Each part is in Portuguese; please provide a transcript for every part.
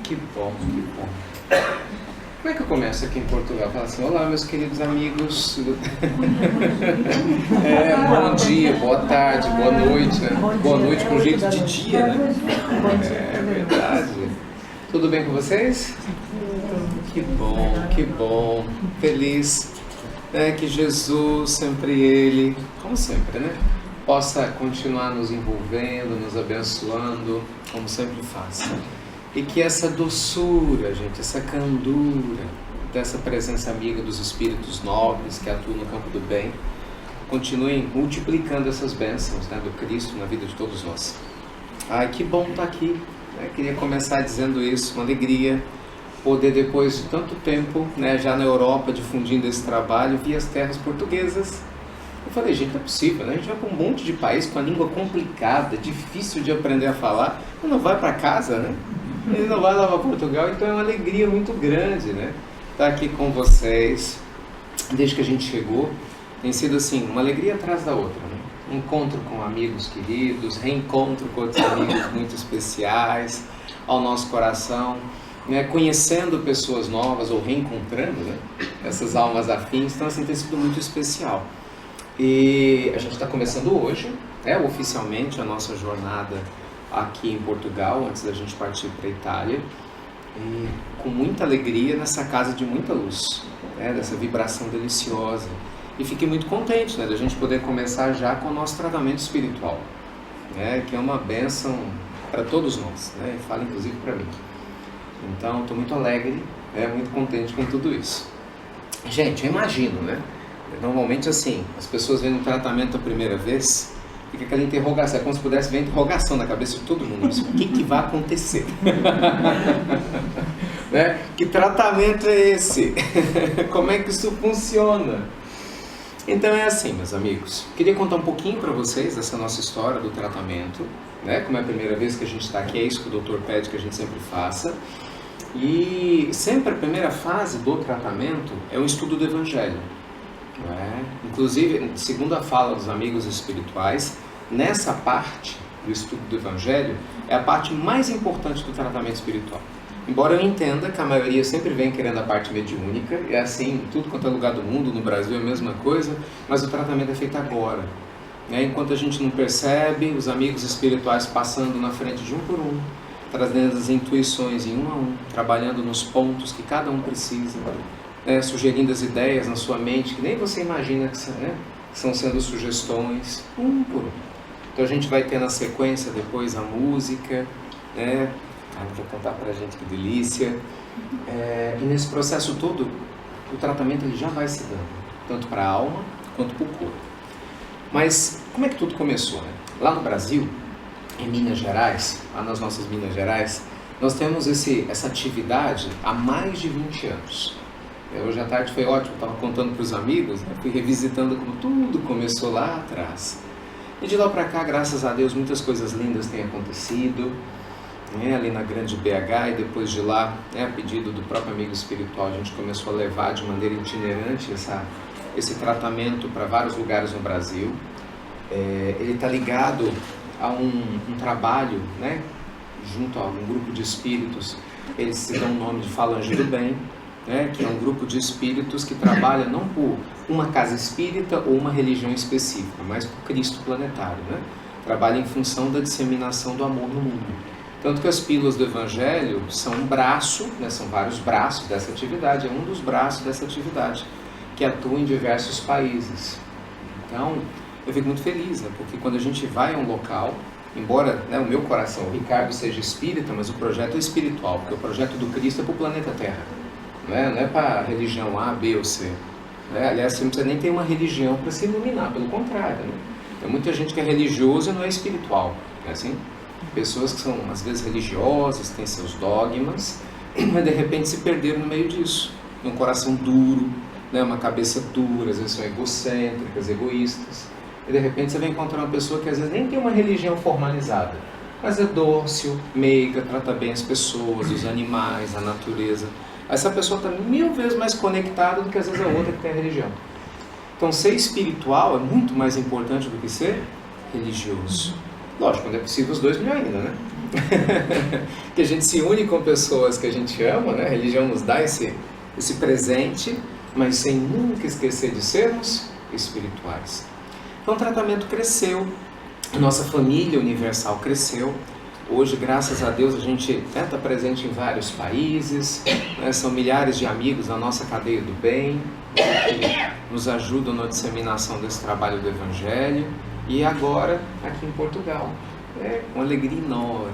Que bom, que bom. Como é que eu começo aqui em Portugal? Falo assim, olá meus queridos amigos. Bom dia, boa tarde, boa noite, né? Boa noite com jeito de dia, né? É verdade. Tudo bem com vocês? Que bom. Feliz, né? Que Jesus, sempre Ele, como sempre, né? Possa continuar nos envolvendo, nos abençoando, como sempre faz. E que essa doçura, gente, essa candura dessa presença amiga dos espíritos nobres que atuam no campo do bem, continuem multiplicando essas bênçãos, né, do Cristo na vida de todos nós. Ai, que bom estar aqui, né? Queria começar dizendo isso, uma alegria poder, depois de tanto tempo, né, já na Europa, difundindo esse trabalho, via as terras portuguesas. Eu falei, gente, não é possível, né? A gente vai para um monte de país com a língua complicada, difícil de aprender a falar, e não vai para casa, né? Ele não vai lá para Portugal, então é uma alegria muito grande, né? Estar aqui com vocês, desde que a gente chegou, tem sido assim, uma alegria atrás da outra, né? Encontro com amigos queridos, reencontro com outros amigos muito especiais ao nosso coração, né? Conhecendo pessoas novas ou reencontrando, né? Essas almas afins, então assim, tem sido muito especial. E a gente está começando hoje, oficialmente a nossa jornada aqui em Portugal, antes da gente partir para a Itália, e com muita alegria nessa casa de muita luz, né, dessa vibração deliciosa. E fiquei muito contente, né, da gente poder começar já com o nosso tratamento espiritual, né, que é uma bênção para todos nós, né, e fala inclusive para mim. Então, estou muito alegre, muito contente com tudo isso. Gente, eu imagino, né, normalmente assim, as pessoas vêm no tratamento a primeira vez, fica aquela interrogação, é como se pudesse ver a interrogação na cabeça de todo mundo. O que vai acontecer? Né? Que tratamento é esse? Como é que isso funciona? Então é assim, meus amigos. Queria contar um pouquinho para vocês dessa nossa história do tratamento. Né? Como é a primeira vez que a gente está aqui, é isso que o doutor pede que a gente sempre faça. E sempre a primeira fase do tratamento é um estudo do Evangelho. Inclusive, segundo a fala dos amigos espirituais, nessa parte do estudo do Evangelho é a parte mais importante do tratamento espiritual. Embora eu entenda que a maioria sempre vem querendo a parte mediúnica, é assim em tudo quanto é lugar do mundo, no Brasil é a mesma coisa, mas o tratamento é feito agora. Enquanto a gente não percebe, os amigos espirituais passando na frente de um por um, trazendo as intuições em um a um, trabalhando nos pontos que cada um precisa, sugerindo as ideias na sua mente que nem você imagina que estão sendo sugestões, um por um. Então a gente vai ter na sequência depois a música, vou contar pra gente que delícia. E nesse processo todo, o tratamento ele já vai se dando, tanto para a alma quanto para o corpo. Mas como é que tudo começou? Né? Lá no Brasil, em Minas Gerais, lá nas nossas Minas Gerais, nós temos essa atividade há mais de 20 anos. Hoje à tarde foi ótimo, estava contando para os amigos, fui revisitando como tudo começou lá atrás. E de lá para cá, graças a Deus, muitas coisas lindas têm acontecido, ali na grande BH, e depois de lá, a pedido do próprio amigo espiritual, a gente começou a levar de maneira itinerante esse tratamento para vários lugares no Brasil. Ele está ligado a um trabalho, junto a um grupo de espíritos, eles se dão o nome de Falange do Bem, que é um grupo de espíritos que trabalha não por uma casa espírita ou uma religião específica, mas por Cristo planetário, trabalha em função da disseminação do amor no mundo. Tanto que as pílulas do Evangelho são um braço, são vários braços dessa atividade, é um dos braços dessa atividade, que atua em diversos países. Então, eu fico muito feliz, porque quando a gente vai a um local, embora o meu coração, o Ricardo, seja espírita, mas o projeto é espiritual, porque o projeto do Cristo é para o planeta Terra. Não é para a religião A, B ou C. Aliás, você não precisa nem ter uma religião para se iluminar, pelo contrário. Tem muita gente que é religiosa e não é espiritual. Não é assim? Pessoas que são, às vezes, religiosas, têm seus dogmas, mas de repente se perderam no meio disso. Tem um coração duro, uma cabeça dura, às vezes são egocêntricas, egoístas. E de repente você vai encontrar uma pessoa que às vezes nem tem uma religião formalizada, mas é dócil, meiga, trata bem as pessoas, os animais, a natureza. Essa pessoa está 1000 vezes mais conectada do que às vezes a outra que tem a religião. Então ser espiritual é muito mais importante do que ser religioso. Lógico, quando é possível os dois melhor ainda, que a gente se une com pessoas que a gente ama, né? A religião nos dá esse presente, mas sem nunca esquecer de sermos espirituais. Então o tratamento cresceu, nossa família universal cresceu. Hoje, graças a Deus, a gente está presente em vários países, né? São milhares de amigos na nossa cadeia do bem, que nos ajudam na disseminação desse trabalho do Evangelho. E agora, aqui em Portugal, uma alegria enorme.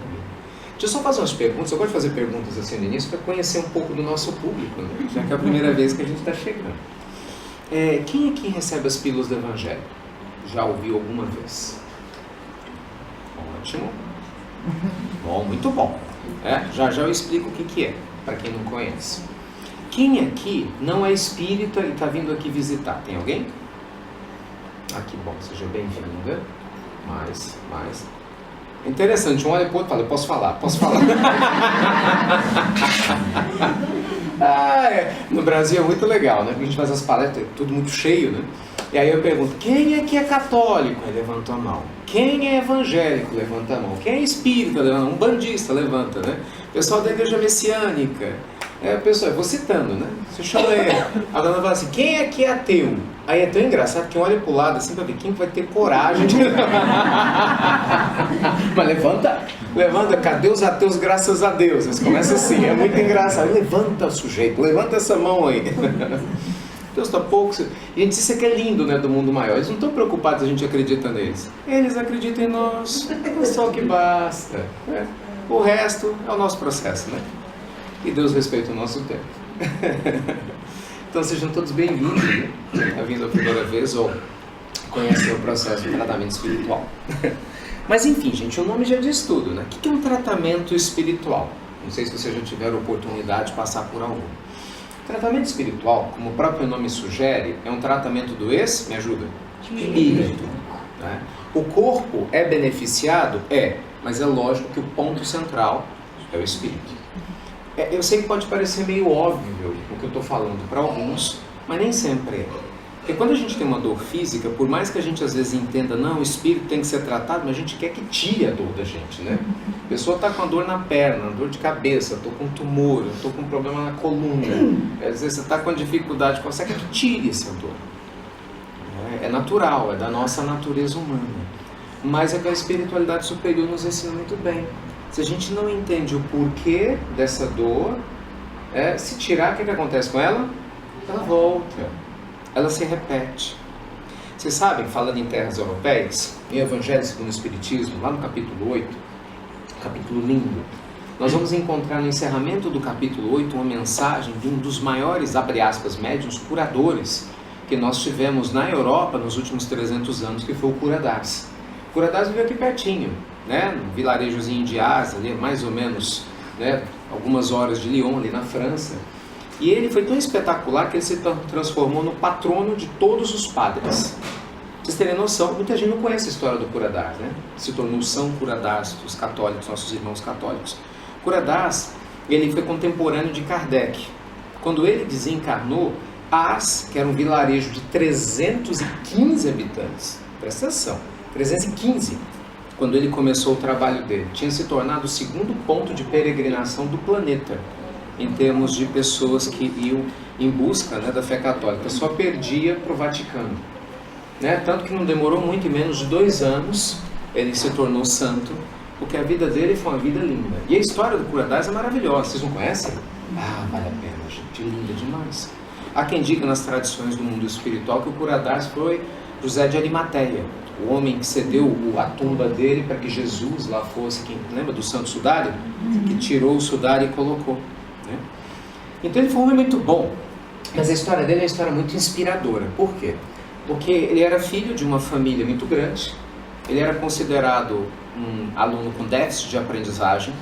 Deixa eu só fazer umas perguntas. Eu gosto de fazer perguntas assim no início para conhecer um pouco do nosso público, né? Já que é a primeira vez que a gente está chegando. Quem aqui recebe as pílulas do Evangelho? Já ouviu alguma vez? Ótimo. Bom, muito bom. Já eu explico o que é, para quem não conhece. Quem aqui não é espírita e está vindo aqui visitar? Tem alguém? Que bom, seja bem-vinda. Mais. Interessante, um olha para o outro e fala, posso falar. No Brasil é muito legal, né? Porque a gente faz as palestras, tudo muito cheio, né? E aí eu pergunto, quem é que é católico? Aí levanta a mão. Quem é evangélico? Levanta a mão. Quem é espírita? Levanta a mão. Um bandista? Levanta, né? Pessoal da igreja messiânica. Pessoal, eu vou citando, né? Deixa eu ler. A dona fala assim, quem é que é ateu? Aí é tão engraçado que olha pro lado assim pra ver quem vai ter coragem de... Mas levanta, cadê os ateus, graças a Deus? Eles começam assim, é muito engraçado. Levanta, sujeito, levanta essa mão aí. Deus está pouco... E a gente diz isso aqui é lindo, né, do mundo maior. Eles não estão preocupados se a gente acredita neles. Eles acreditam em nós, é só o que basta. Né? O resto é o nosso processo, né? E Deus respeita o nosso tempo. Então sejam todos bem-vindos, né? Está vindo a primeira vez ou conhecer o processo de tratamento espiritual. Mas enfim, gente, o nome já diz tudo, né? O que é um tratamento espiritual? Não sei se vocês já tiveram oportunidade de passar por algum. Tratamento espiritual, como o próprio nome sugere, é um tratamento do me ajuda? Espírito. Né? O corpo é beneficiado? Mas é lógico que o ponto central é o espírito. Eu sei que pode parecer meio óbvio o que eu estou falando para alguns, mas nem sempre é. Porque quando a gente tem uma dor física, por mais que a gente às vezes entenda, não, o espírito tem que ser tratado, mas a gente quer que tire a dor da gente, né? A pessoa está com a dor na perna, dor de cabeça, estou com um tumor, estou com um problema na coluna, às vezes você está com dificuldade, você quer que tire essa dor. É natural, é da nossa natureza humana. Mas é que a espiritualidade superior nos ensina muito bem. Se a gente não entende o porquê dessa dor, se tirar, o que acontece com ela? Ela volta, ela se repete. Vocês sabem, falando em terras europeias, em Evangelho segundo o Espiritismo, lá no capítulo 8, capítulo lindo, nós vamos encontrar no encerramento do capítulo 8 uma mensagem de um dos maiores, abre aspas, médiuns curadores que nós tivemos na Europa nos últimos 300 anos, que foi o Cura d'Ars. O Cura d'Ars veio aqui pertinho, né, no vilarejozinho de Ars, ali mais ou menos, né, algumas horas de Lyon, ali na França. E ele foi tão espetacular que ele se transformou no patrono de todos os padres. Pra vocês terem noção, muita gente não conhece a história do Cura d'Ars, né? Se tornou São Cura d'Ars, os católicos, nossos irmãos católicos. Cura d'Ars, ele foi contemporâneo de Kardec. Quando ele desencarnou, Ars, que era um vilarejo de 315 habitantes, presta atenção, 315, quando ele começou o trabalho dele, tinha se tornado o segundo ponto de peregrinação do planeta, em termos de pessoas que iam em busca, né, da fé católica, só perdia para o Vaticano. Né? Tanto que não demorou muito, em menos de 2 anos, ele se tornou santo, porque a vida dele foi uma vida linda. E a história do Cura d'Ars é maravilhosa, vocês não conhecem? Vale a pena, gente, linda demais. Há quem diga nas tradições do mundo espiritual que o Cura d'Ars foi José de Arimateia, o homem que cedeu a tumba dele para que Jesus lá fosse, quem lembra do santo sudário? Que tirou o sudário e colocou. Né? Então ele foi um homem muito bom, mas a história dele é uma história muito inspiradora. Por quê? Porque ele era filho de uma família muito grande, ele era considerado um aluno com déficit de aprendizagem,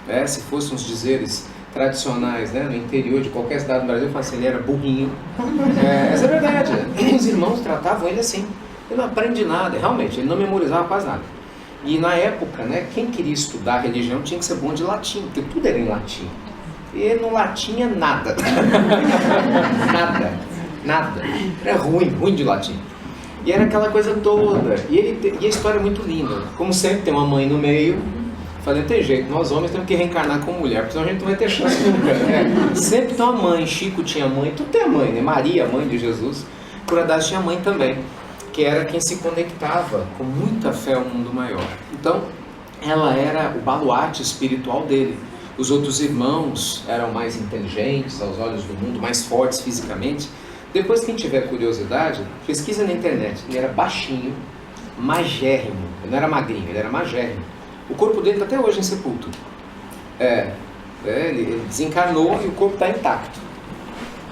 né? Se fossem os dizeres tradicionais, né, no interior de qualquer cidade do Brasil, eu falo assim, ele era burrinho. Essa é a verdade. Os irmãos tratavam ele assim. Ele não aprende nada, realmente, ele não memorizava quase nada. E na época, né, quem queria estudar religião tinha que ser bom de latim, porque tudo era em latim. E no latim é nada. Nada. Era ruim de latim. E era aquela coisa toda. E a história é muito linda. Como sempre, tem uma mãe no meio, Falei, não tem jeito, nós homens temos que reencarnar como mulher, porque senão a gente não vai ter chance nunca. Né? Sempre tem uma mãe, Chico tinha mãe, tudo tem mãe, né? Maria, mãe de Jesus, Curadas tinha mãe também, que era quem se conectava com muita fé ao mundo maior. Então, ela era o baluarte espiritual dele. Os outros irmãos eram mais inteligentes aos olhos do mundo, mais fortes fisicamente. Depois, quem tiver curiosidade, pesquisa na internet. Ele era baixinho, magérrimo. Ele não era magrinho, ele era magérrimo. O corpo dele está até hoje em sepulto. Ele desencarnou e o corpo está intacto.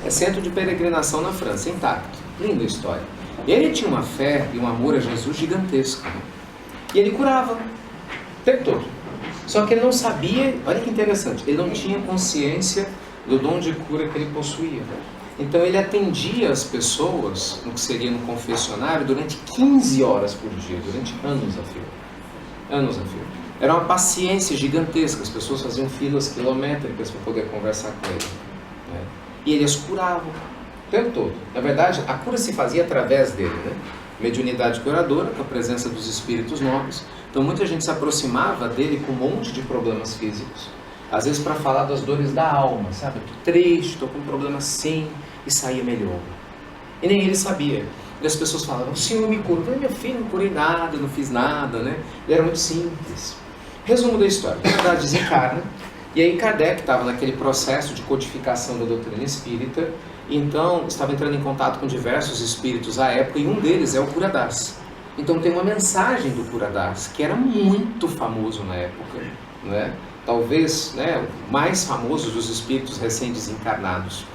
É centro de peregrinação na França, intacto. Linda história. E ele tinha uma fé e um amor a Jesus gigantesco. E ele curava o tempo todo. Só que ele não sabia, olha que interessante, ele não tinha consciência do dom de cura que ele possuía. Então ele atendia as pessoas, no que seria no confessionário, durante 15 horas por dia, durante anos a fio. Anos a fio. Era uma paciência gigantesca, as pessoas faziam filas quilométricas para poder conversar com ele. Né? E ele as curava o tempo todo. Na verdade, a cura se fazia através dele, né? Mediunidade curadora, com a presença dos espíritos nobres. Então muita gente se aproximava dele com um monte de problemas físicos. Às vezes para falar das dores da alma, sabe? Estou triste, estou com um problema assim, e saía melhor. E nem ele sabia. E as pessoas falavam, o senhor me curou. Eu falei, meu filho, não curei nada, não fiz nada, né? Ele era muito simples. Resumo da história. Na verdade, desencarna. E aí Kardec estava naquele processo de codificação da doutrina espírita. Então, estava entrando em contato com diversos espíritos à época, e um deles é o Curadas. Então tem uma mensagem do Curadas, que era muito famoso na época, né? Talvez, né, o mais famoso dos espíritos recém-desencarnados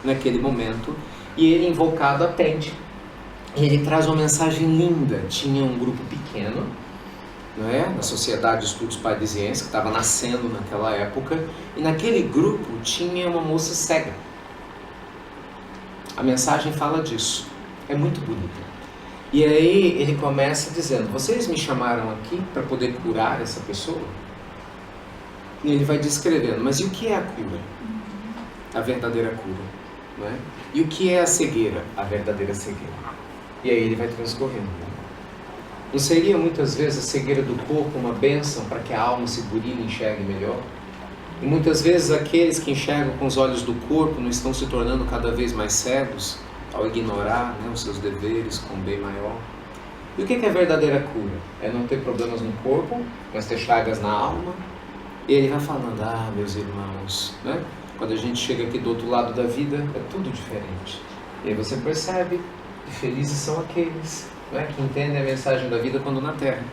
naquele momento, e ele invocado atende. E ele traz uma mensagem linda. Tinha um grupo pequeno, né, na Sociedade de Estudos Parisienses, que estava nascendo naquela época, e naquele grupo tinha uma moça cega. A mensagem fala disso, é muito bonita. E aí ele começa dizendo, vocês me chamaram aqui para poder curar essa pessoa? E ele vai descrevendo, mas e o que é a cura? A verdadeira cura. Não é? E o que é a cegueira? A verdadeira cegueira. E aí ele vai transcorrendo. Não seria muitas vezes a cegueira do corpo uma bênção para que a alma se burile e enxergue melhor? E muitas vezes aqueles que enxergam com os olhos do corpo não estão se tornando cada vez mais cegos ao ignorar, né, os seus deveres com um bem maior. E o que é a verdadeira cura? É não ter problemas no corpo, mas ter chagas na alma. E ele vai falando, meus irmãos, né? Quando a gente chega aqui do outro lado da vida, é tudo diferente. E aí você percebe que felizes são aqueles, né, que entendem a mensagem da vida quando na Terra.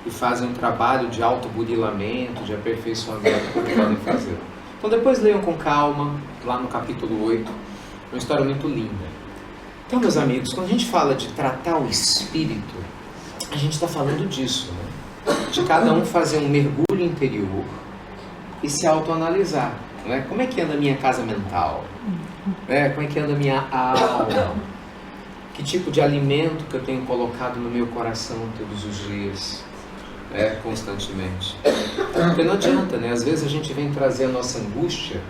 E fazem um trabalho de autoburilamento, de aperfeiçoamento, como podem fazer. Então depois leiam com calma, lá no capítulo 8, uma história muito linda. Então, meus amigos, quando a gente fala de tratar o espírito, a gente está falando disso, né? De cada um fazer um mergulho interior e se autoanalisar, né? Como é que anda a minha casa mental? Né? Como é que anda a minha alma? Que tipo de alimento que eu tenho colocado no meu coração todos os dias? Constantemente. Porque não adianta, né? Às vezes a gente vem trazer a nossa angústia,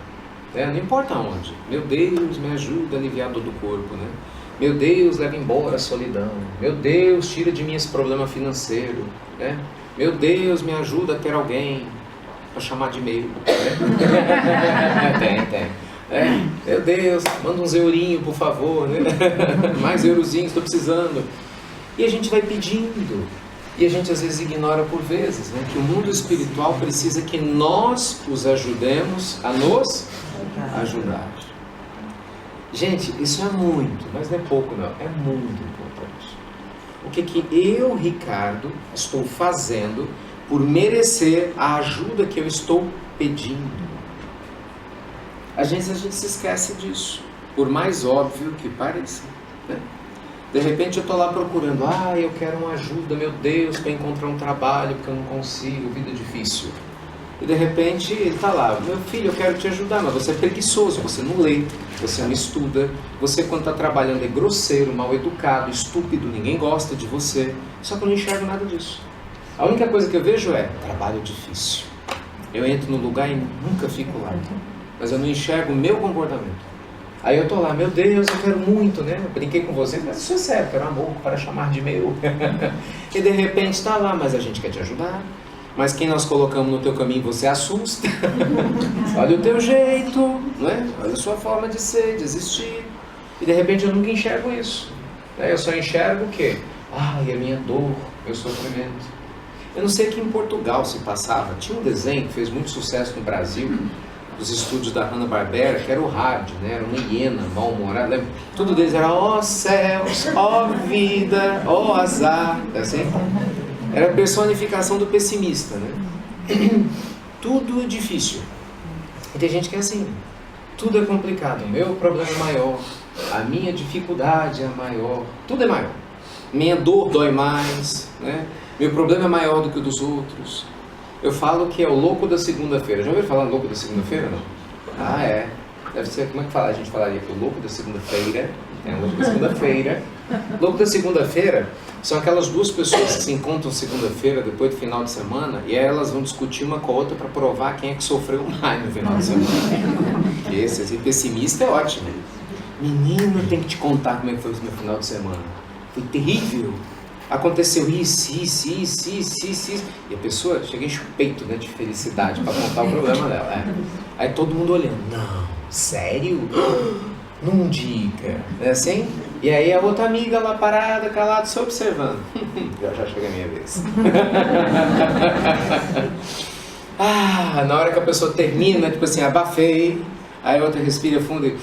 né? Não importa onde. Meu Deus, me ajuda a aliviar dor do corpo, né? Meu Deus, leva embora a solidão. Meu Deus, tira de mim esse problema financeiro, né? Meu Deus, me ajuda a ter alguém para chamar de meu. Né? Tem. Meu Deus, manda uns eurinhos, por favor, né? Mais eurozinhos, estou precisando. E a gente vai pedindo. E a gente às vezes ignora por vezes, né, que o mundo espiritual precisa que nós os ajudemos a nos ajudar. Gente, isso é muito, mas não é pouco não, é muito importante. O que eu, Ricardo, estou fazendo por merecer a ajuda que eu estou pedindo? Às vezes a gente se esquece disso, por mais óbvio que pareça, né? De repente eu estou lá procurando, eu quero uma ajuda, meu Deus, para encontrar um trabalho, porque eu não consigo, vida difícil. E de repente ele está lá, meu filho, eu quero te ajudar, mas você é preguiçoso, você não lê, você não estuda, você quando está trabalhando é grosseiro, mal educado, estúpido, ninguém gosta de você. Só que eu não enxergo nada disso. A única coisa que eu vejo é, trabalho difícil. Eu entro no lugar e nunca fico lá, mas eu não enxergo o meu comportamento. Aí eu tô lá, meu Deus, eu quero muito, né? Eu brinquei com você, mas isso é sério, quero amor para chamar de meu. E de repente está lá, mas a gente quer te ajudar. mas quem nós colocamos no teu caminho você assusta. Olha o teu jeito, não é? Olha a sua forma de ser, de existir. E de repente eu nunca enxergo isso. Eu só enxergo o quê? Ai, a minha dor, meu sofrimento. Eu não sei que em Portugal se passava. Tinha um desenho que fez muito sucesso no Brasil, dos estúdios da Hanna-Barbera, que era o rádio, né? Era uma hiena mal-humorada. Tudo deles era ó céus, ó vida, ó azar. Assim? Era a personificação do pessimista, né? Tudo é difícil. E tem gente que é assim. Tudo é complicado. O meu problema é maior. A minha dificuldade é maior. Tudo é maior. Minha dor dói mais, né? Meu problema é maior do que o dos outros. Eu falo que é o louco da segunda-feira. Já ouviu falar louco da segunda-feira, não? Ah, é. Deve ser, como é que fala? A gente falaria que o louco da segunda-feira. É o louco da segunda-feira. Louco da segunda-feira são aquelas duas pessoas que se encontram segunda-feira, depois do final de semana, e aí elas vão discutir uma com a outra para provar quem é que sofreu mais no final de semana. Esse pessimista é ótimo. Menino, eu tenho que te contar como é que foi o meu final de semana. Foi terrível. Aconteceu isso. E a pessoa chega a encher o peito, né, de felicidade para contar o problema dela. Aí todo mundo olhando. Não, sério? Não diga. É assim? E aí a outra amiga lá parada, calada, só observando. Já chega a minha vez. Na hora que a pessoa termina, tipo assim, abafei. Aí a outra respira fundo e...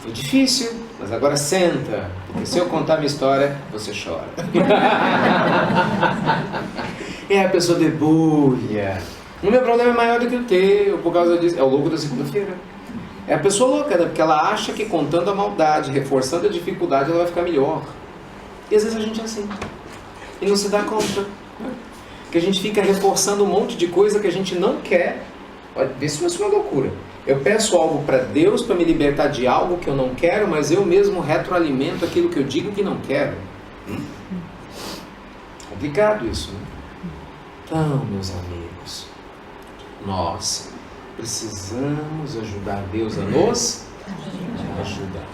foi difícil, mas agora senta, porque se eu contar minha história, você chora. E aí a pessoa debulha. O meu problema é maior do que o teu, por causa disso. É o louco da segunda-feira. É a pessoa louca, né? Porque ela acha que contando a maldade, reforçando a dificuldade, ela vai ficar melhor. E às vezes a gente é assim. E não se dá conta. Né? Que a gente fica reforçando um monte de coisa que a gente não quer. Isso é uma loucura. Eu peço algo para Deus para me libertar de algo que eu não quero, mas eu mesmo retroalimento aquilo que eu digo que não quero. Complicado isso, né? Então, meus amigos, nós precisamos ajudar Deus a nos ajudar.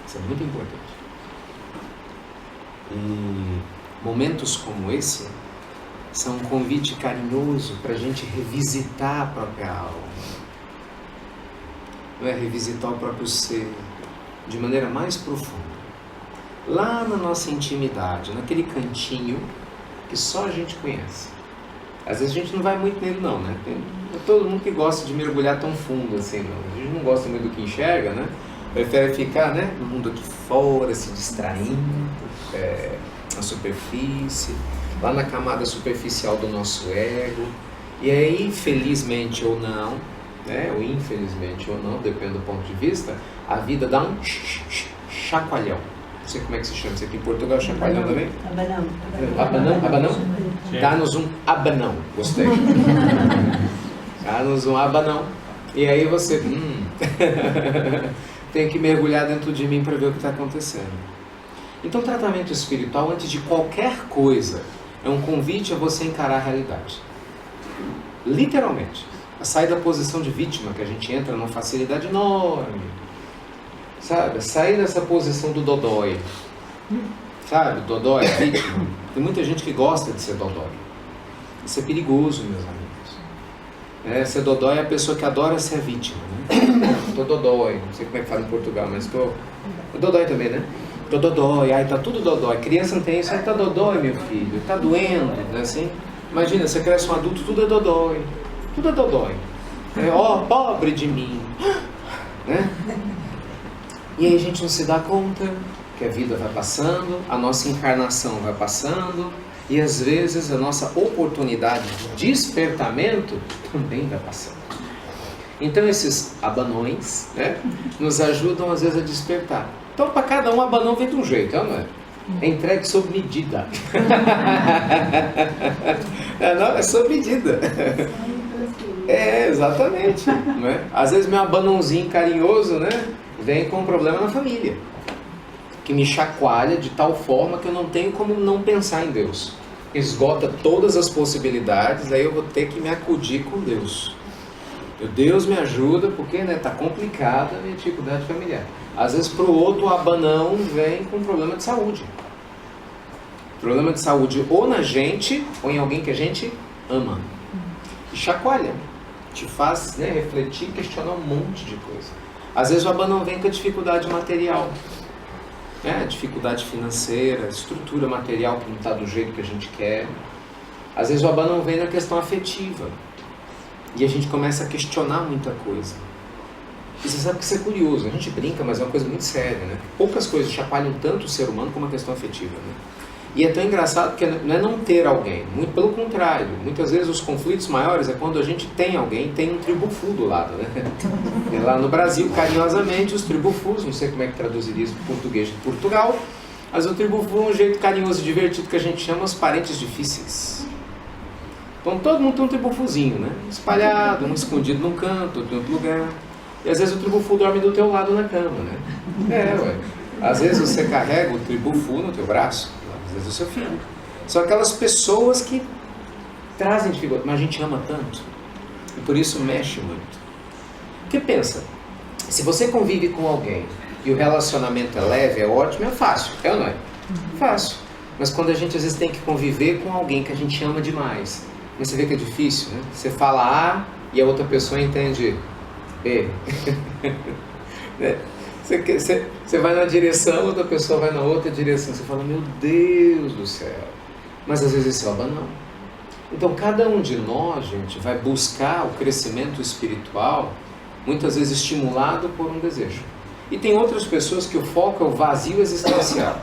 Isso é muito importante. E momentos como esse são um convite carinhoso para a gente revisitar a própria alma. Não é revisitar o próprio ser de maneira mais profunda. Lá na nossa intimidade, naquele cantinho que só a gente conhece. Às vezes a gente não vai muito nele não, né? Tem todo mundo que gosta de mergulhar tão fundo assim, não. A gente não gosta muito do que enxerga, né? Prefere ficar, né, no mundo aqui fora, se distraindo, na superfície, lá na camada superficial do nosso ego. E aí, felizmente ou não, né, ou infelizmente ou não, depende do ponto de vista, a vida dá um chacoalhão. Não sei como é que se chama isso aqui em Portugal, chacoalhão também? Abanão. Abanão? Abanão? Dá-nos um abanão. Gostei. Dá-nos um abanão. E aí você... tem que mergulhar dentro de mim para ver o que está acontecendo. Então, o tratamento espiritual, antes de qualquer coisa, é um convite a você encarar a realidade. Literalmente. A sair da posição de vítima, que a gente entra numa facilidade enorme. Sabe? Sair dessa posição do dodói. Sabe? Dodói, vítima. Tem muita gente que gosta de ser dodói. Isso é perigoso, meus amigos. Ser dodói é a pessoa que adora ser vítima. Né? Tô dodói. Não sei como é que fala em Portugal, mas tô dodói também, né? Tô dodói. Ai, tá tudo dodói. Criança não tem isso. Ai, tá dodói, meu filho. Tá doendo, né? Assim? Imagina, você cresce um adulto, tudo é dodói. Tudo é dodói. Pobre de mim. Né? E aí a gente não se dá conta que a vida vai passando, a nossa encarnação vai passando, e às vezes a nossa oportunidade de despertamento também vai passando. Então esses abanões, né, nos ajudam às vezes a despertar. Então para cada um, abanão vem de um jeito, não é? É entregue sob medida. Não, é sob medida. Exatamente. Não é? Às vezes meu abanãozinho carinhoso, né, vem com um problema na família, que me chacoalha de tal forma que eu não tenho como não pensar em Deus. Esgota todas as possibilidades, aí eu vou ter que me acudir com Deus. Deus me ajuda porque está complicada a minha dificuldade familiar. Às vezes para o outro, o abanão vem com um problema de saúde. Problema de saúde ou na gente ou em alguém que a gente ama. E chacoalha, te faz, né, refletir, questionar um monte de coisa. Às vezes o abanão vem com a dificuldade material, né? Dificuldade financeira, estrutura material que não está do jeito que a gente quer. Às vezes o abanão vem na questão afetiva e a gente começa a questionar muita coisa. E você sabe que isso é curioso, a gente brinca, mas é uma coisa muito séria, né? Poucas coisas chacoalham tanto o ser humano como a questão afetiva, né? E é tão engraçado porque não é não ter alguém, muito pelo contrário. Muitas vezes os conflitos maiores é quando a gente tem alguém, tem um tribufu do lado, né? E lá no Brasil, carinhosamente, os tribufus, não sei como é que traduziria isso para o português de Portugal, mas o tribufu é um jeito carinhoso e divertido que a gente chama os parentes difíceis. Então todo mundo tem um tribufuzinho, né? Espalhado, um escondido num canto, outro em outro lugar. E às vezes o tribufu dorme do teu lado na cama, né? Ué. Às vezes você carrega o tribufu no teu braço. Às vezes o seu filho. São aquelas pessoas que trazem dificuldade, mas a gente ama tanto. E por isso mexe muito. Porque pensa, se você convive com alguém e o relacionamento é leve, é ótimo, é fácil. É ou não é? Fácil. Mas quando a gente às vezes tem que conviver com alguém que a gente ama demais, mas você vê que é difícil, né? Você fala A e a outra pessoa entende B. Você vai na direção, outra pessoa vai na outra direção. Você fala, meu Deus do céu. Mas às vezes esse é o abanão. Então cada um de nós, gente, vai buscar o crescimento espiritual, muitas vezes estimulado por um desejo. E tem outras pessoas que o foco é o vazio existencial.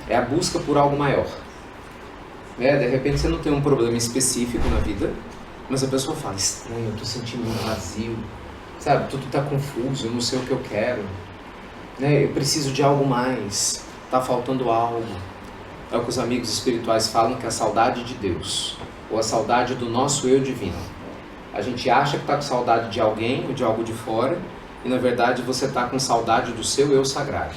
É a busca por algo maior. De repente você não tem um problema específico na vida, mas a pessoa fala, estranho, eu estou sentindo um vazio. Sabe, tudo está confuso, eu não sei o que eu quero. Eu preciso de algo mais, está faltando algo. É o que os amigos espirituais falam, que é a saudade de Deus, ou a saudade do nosso eu divino. A gente acha que está com saudade de alguém ou de algo de fora, e na verdade você está com saudade do seu eu sagrado.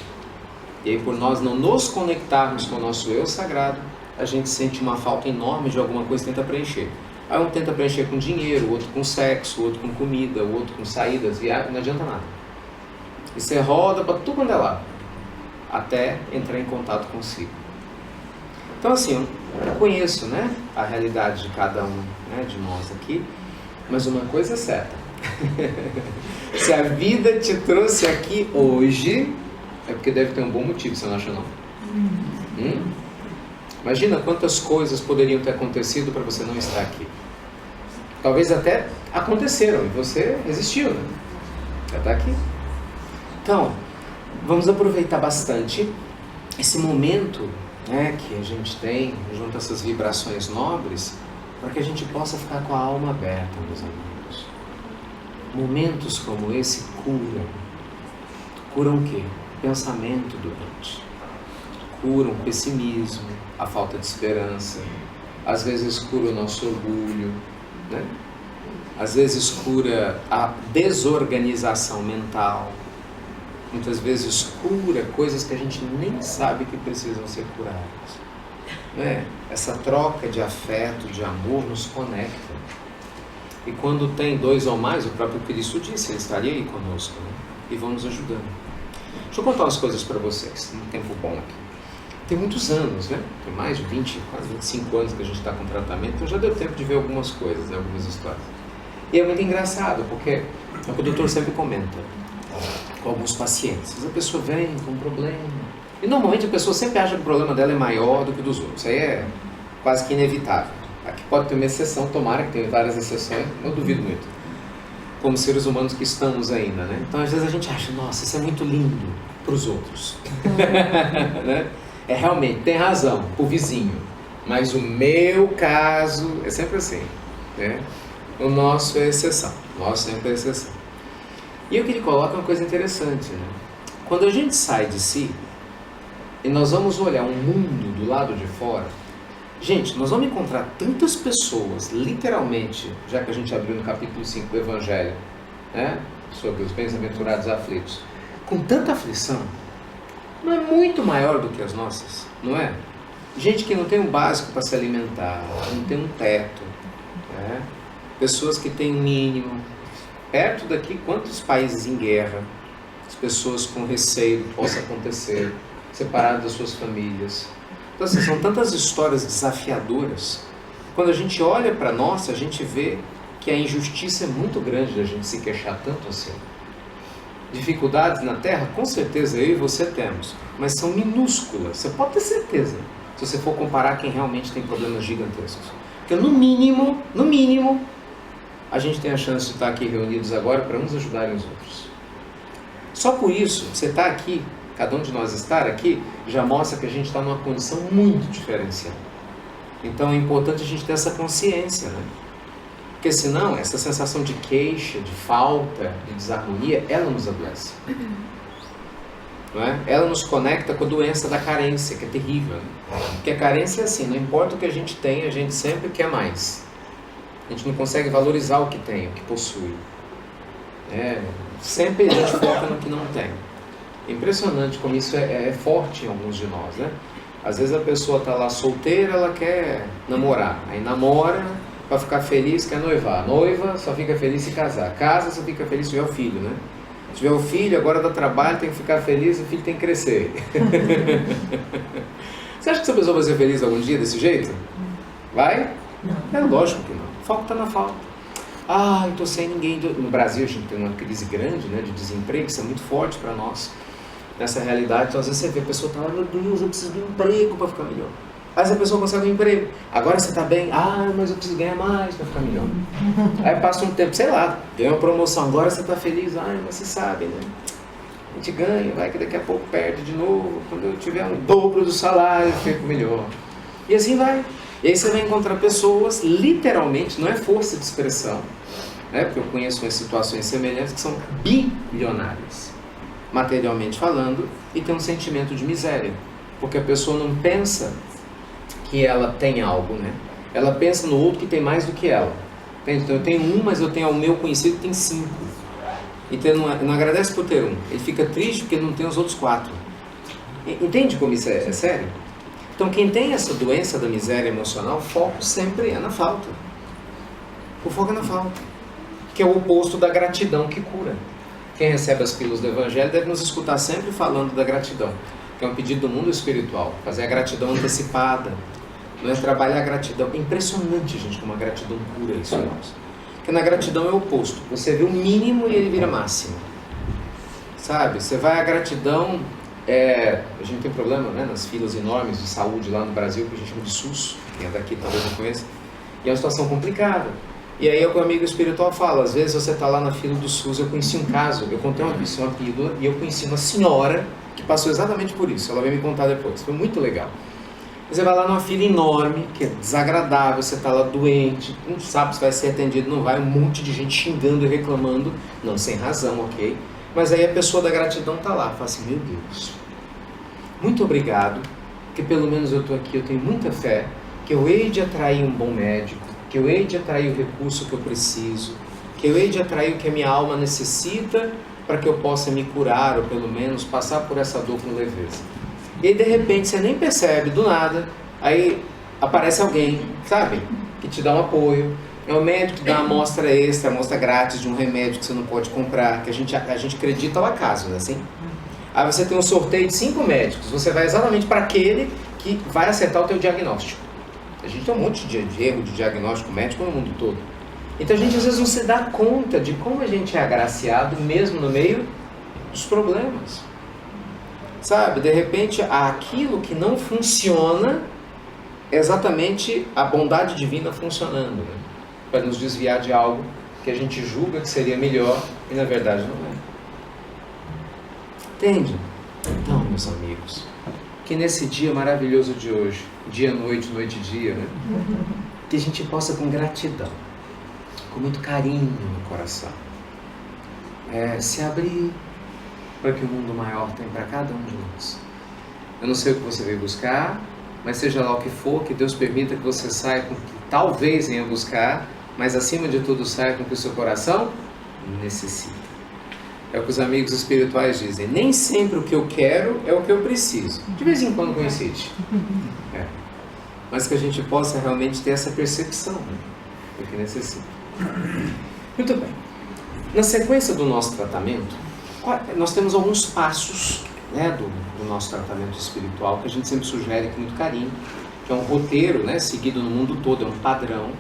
E aí, por nós não nos conectarmos com o nosso eu sagrado, a gente sente uma falta enorme de alguma coisa e tenta preencher. Aí um tenta preencher com dinheiro, o outro com sexo, o outro com comida, o outro com saídas, viagens, não adianta nada. E você roda para tudo quanto é lado, até entrar em contato consigo. Então assim, eu conheço, né, a realidade de cada um, né, de nós aqui, mas uma coisa é certa. Se a vida te trouxe aqui hoje, é porque deve ter um bom motivo, você não acha não? Imagina quantas coisas poderiam ter acontecido para você não estar aqui. Talvez até aconteceram e você resistiu, né? Já está aqui. Então, vamos aproveitar bastante esse momento, né, que a gente tem, junto a essas vibrações nobres, para que a gente possa ficar com a alma aberta, meus amigos. Momentos como esse curam. Curam o quê? Pensamento doente. Curam o pessimismo, a falta de esperança. Às vezes cura o nosso orgulho, né? Às vezes cura a desorganização mental. Muitas vezes cura coisas que a gente nem sabe que precisam ser curadas. Essa troca de afeto, de amor, nos conecta. E quando tem dois ou mais, o próprio Cristo disse, Ele estaria aí conosco, né? E vão nos ajudando. Deixa eu contar umas coisas para vocês, tem um tempo bom aqui. Tem muitos anos, né? Tem mais de 20, quase 25 anos que a gente está com tratamento, então já deu tempo de ver algumas coisas, né? Algumas histórias. E é muito engraçado, porque é o que o doutor sempre comenta com alguns pacientes. A pessoa vem com um problema, e normalmente a pessoa sempre acha que o problema dela é maior do que o dos outros. Isso aí é quase que inevitável. Aqui pode ter uma exceção, tomara que tenha várias exceções, eu duvido muito. Como seres humanos que estamos ainda, né? Então às vezes a gente acha, nossa, isso é muito lindo para os outros. Né? É realmente, tem razão, o vizinho. Mas o meu caso é sempre assim, né? O nosso é exceção. O nosso sempre é exceção. E o que ele coloca é uma coisa interessante, né? Quando a gente sai de si e nós vamos olhar um mundo do lado de fora, gente, nós vamos encontrar tantas pessoas, literalmente, já que a gente abriu no capítulo 5 do Evangelho, né? Sobre os bem-aventurados aflitos, com tanta aflição, não é muito maior do que as nossas, não é? Gente que não tem um básico para se alimentar, não tem um teto, né? Pessoas que têm um mínimo. Perto daqui, quantos países em guerra, as pessoas com receio do que possa acontecer, separadas das suas famílias. Então, assim, são tantas histórias desafiadoras. Quando a gente olha para nós, a gente vê que a injustiça é muito grande da gente se queixar tanto assim. Dificuldades na Terra, com certeza eu e você temos, mas são minúsculas, você pode ter certeza, se você for comparar quem realmente tem problemas gigantescos. Porque no mínimo, a gente tem a chance de estar aqui reunidos agora para uns ajudarem os outros. Só por isso, você estar aqui, cada um de nós estar aqui, já mostra que a gente está numa condição muito diferenciada. Então é importante a gente ter essa consciência, né? Porque senão, essa sensação de queixa, de falta, de desarmonia, ela nos adoece. Não é? Ela nos conecta com a doença da carência, que é terrível. Né? Porque a carência é assim, não importa o que a gente tem, a gente sempre quer mais. A gente não consegue valorizar o que tem, o que possui. Sempre a gente foca no que não tem. É impressionante como isso é forte em alguns de nós, né? Às vezes a pessoa está lá solteira, ela quer namorar. Aí namora, para ficar feliz, quer noivar. Noiva, só fica feliz se casar. Casa, só fica feliz se tiver o filho, né? Se tiver o filho, agora dá trabalho, tem que ficar feliz, o filho tem que crescer. Você acha que essa pessoa vai ser feliz algum dia desse jeito? Vai? Não. É lógico que não. Foco está na falta. Ah, eu estou sem ninguém. No Brasil a gente tem uma crise grande, né, de desemprego, isso é muito forte para nós. Nessa realidade, então às vezes você vê a pessoa está lá, meu Deus, eu preciso de um emprego para ficar melhor. Aí essa pessoa consegue um emprego. Agora você está bem? Ah, mas eu preciso ganhar mais para ficar melhor. Aí passa um tempo, sei lá, ganha uma promoção. Agora você está feliz? Ah, mas você sabe, né? A gente ganha, vai que daqui a pouco perde de novo. Quando eu tiver um dobro do salário, eu fico melhor. E assim vai. E aí você vai encontrar pessoas, literalmente, não é força de expressão, né? Porque eu conheço umas situações semelhantes que são bilionárias, materialmente falando, e tem um sentimento de miséria. Porque a pessoa não pensa que ela tem algo, né? Ela pensa no outro que tem mais do que ela. Entende? Então eu tenho um, mas eu tenho o meu conhecido que tem 5. Então não agradece por ter um. Ele fica triste porque não tem os outros 4. Entende como isso é sério? Então quem tem essa doença da miséria emocional, o foco sempre é na falta. O foco é na falta. Que é o oposto da gratidão que cura. Quem recebe as pílulas do Evangelho deve nos escutar sempre falando da gratidão. Que é um pedido do mundo espiritual. Fazer a gratidão antecipada. Não é trabalhar a gratidão. É impressionante, gente, como a gratidão cura isso em nós. Porque na gratidão é o oposto. Você vê o mínimo e ele vira máximo. Sabe? Você vai à gratidão... a gente tem problema, né, nas filas enormes de saúde lá no Brasil, que a gente chama de SUS. Quem é daqui talvez não conheça. E é uma situação complicada. E aí o amigo espiritual fala, às vezes você está lá na fila do SUS, eu conheci um caso, eu contei uma pílula e eu conheci uma senhora que passou exatamente por isso. Ela veio me contar depois. Foi muito legal. Você vai lá numa fila enorme, que é desagradável, você está lá doente, não sabe se vai ser atendido, não vai, um monte de gente xingando e reclamando, não sem razão, ok? Mas aí a pessoa da gratidão está lá, fala assim, meu Deus, muito obrigado, que pelo menos eu estou aqui, eu tenho muita fé, que eu hei de atrair um bom médico, que eu hei de atrair o recurso que eu preciso, que eu hei de atrair o que a minha alma necessita para que eu possa me curar, ou pelo menos passar por essa dor com leveza. E aí, de repente, você nem percebe, do nada, aí aparece alguém, sabe, que te dá um apoio. É o médico que dá uma amostra extra, amostra grátis de um remédio que você não pode comprar, que a gente acredita ao acaso, né, assim? Aí você tem um sorteio de 5 médicos, você vai exatamente para aquele que vai acertar o teu diagnóstico. A gente tem um monte de erro de diagnóstico médico no mundo todo. Então a gente às vezes não se dá conta de como a gente é agraciado mesmo no meio dos problemas. Sabe, de repente aquilo que não funciona é exatamente a bondade divina funcionando, né? Para nos desviar de algo que a gente julga que seria melhor e na verdade não é. Entende? Então, meus amigos, que nesse dia maravilhoso de hoje, dia, noite, noite, dia, né? Que a gente possa com gratidão, com muito carinho no coração, se abrir para que o mundo maior tem para cada um de nós. Eu não sei o que você veio buscar, mas seja lá o que for, que Deus permita que você saia com o que talvez venha buscar, mas acima de tudo saia com o que o seu coração necessita. É o que os amigos espirituais dizem, nem sempre o que eu quero é o que eu preciso. De vez em quando coincide. Mas que a gente possa realmente ter essa percepção, né, do que necessita. Muito bem. Na sequência do nosso tratamento, nós temos alguns passos, né, do nosso tratamento espiritual, que a gente sempre sugere com muito carinho, que é um roteiro, né, seguido no mundo todo, é um padrão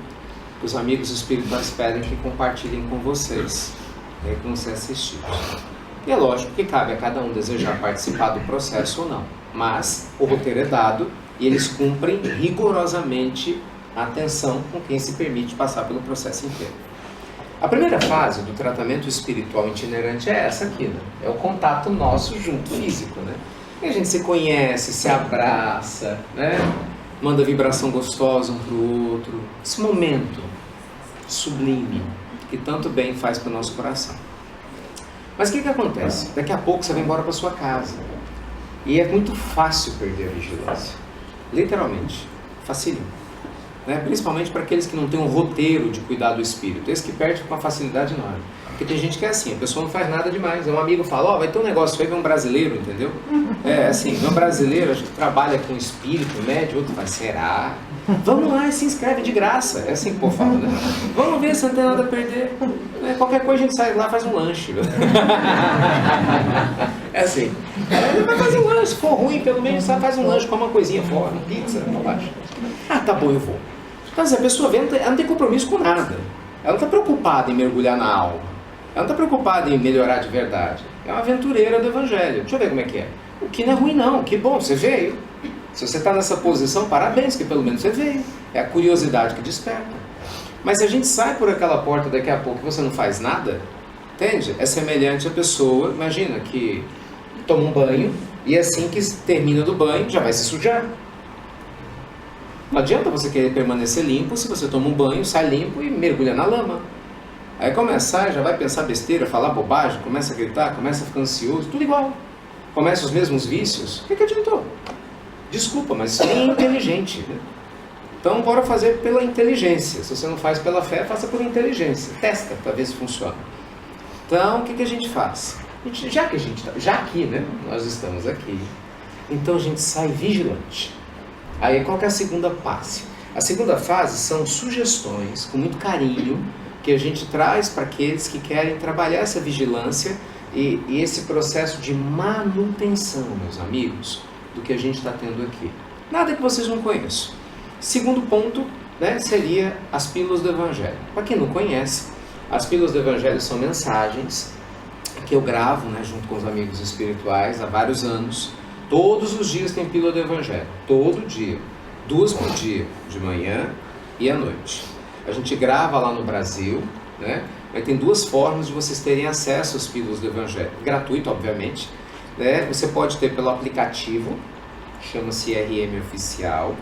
que os amigos espirituais pedem que compartilhem com vocês, que vão ser assistidos. E é lógico que cabe a cada um desejar participar do processo ou não, mas o roteiro é dado e eles cumprem rigorosamente a atenção com quem se permite passar pelo processo inteiro. A primeira fase do tratamento espiritual itinerante é essa aqui, né? É o contato nosso junto, físico, né? E a gente se conhece, se abraça, né? Manda vibração gostosa um para o outro. Esse momento sublime que tanto bem faz para o nosso coração. Mas o que acontece? Daqui a pouco você vai embora para sua casa. E é muito fácil perder a vigilância. Literalmente. Facílimo. Né? Principalmente para aqueles que não têm um roteiro de cuidar do espírito. Esse que perde com uma facilidade enorme. Porque tem gente que é assim, a pessoa não faz nada demais. Um amigo fala, ó, vai ter um negócio aí, vem um brasileiro, entendeu? É assim, vem um brasileiro, a gente trabalha com espírito, médio, outro faz, será? Vamos lá e se inscreve de graça. É assim que o povo fala, né? Vamos ver se não tem nada a perder. Qualquer coisa a gente sai lá e faz um lanche. É assim. Ele vai fazer um lanche, se for ruim, pelo menos faz um lanche, come uma coisinha fora, uma pizza, pra baixo. Ah, tá bom, eu vou. Mas a pessoa vê, ela não tem compromisso com nada. Ela não está preocupada em mergulhar na alma. Ela não está preocupada em melhorar de verdade. É uma aventureira do Evangelho. Deixa eu ver como é que é. O que não é ruim não, que bom, você veio. Se você está nessa posição, parabéns, que pelo menos você veio. É a curiosidade que desperta. Mas se a gente sai por aquela porta daqui a pouco e você não faz nada, entende? É semelhante a pessoa, imagina, que toma um banho e assim que termina do banho já vai se sujar. Não adianta você querer permanecer limpo se você toma um banho, sai limpo e mergulha na lama. Aí começa, já vai pensar besteira, falar bobagem, começa a gritar, começa a ficar ansioso, tudo igual. Começa os mesmos vícios, o que adiantou? Desculpa, mas isso nem é inteligente. Né? Então bora fazer pela inteligência. Se você não faz pela fé, faça por inteligência. Testa para ver se funciona. Então o que a gente faz? Já aqui, né? Nós estamos aqui. Então a gente sai vigilante. Aí qual que é a segunda fase? A segunda fase são sugestões com muito carinho que a gente traz para aqueles que querem trabalhar essa vigilância e esse processo de manutenção, meus amigos, do que a gente está tendo aqui. Nada que vocês não conheçam. Segundo ponto, né, seria as pílulas do Evangelho. Para quem não conhece, as pílulas do Evangelho são mensagens que eu gravo, né, junto com os amigos espirituais há vários anos. Todos os dias tem pílula do Evangelho, todo dia, 2 por dia, de manhã e à noite. A gente grava lá no Brasil, né? Mas tem 2 formas de vocês terem acesso às pílulas do Evangelho. Gratuito, obviamente, né? Você pode ter pelo aplicativo, chama-se RM Oficial,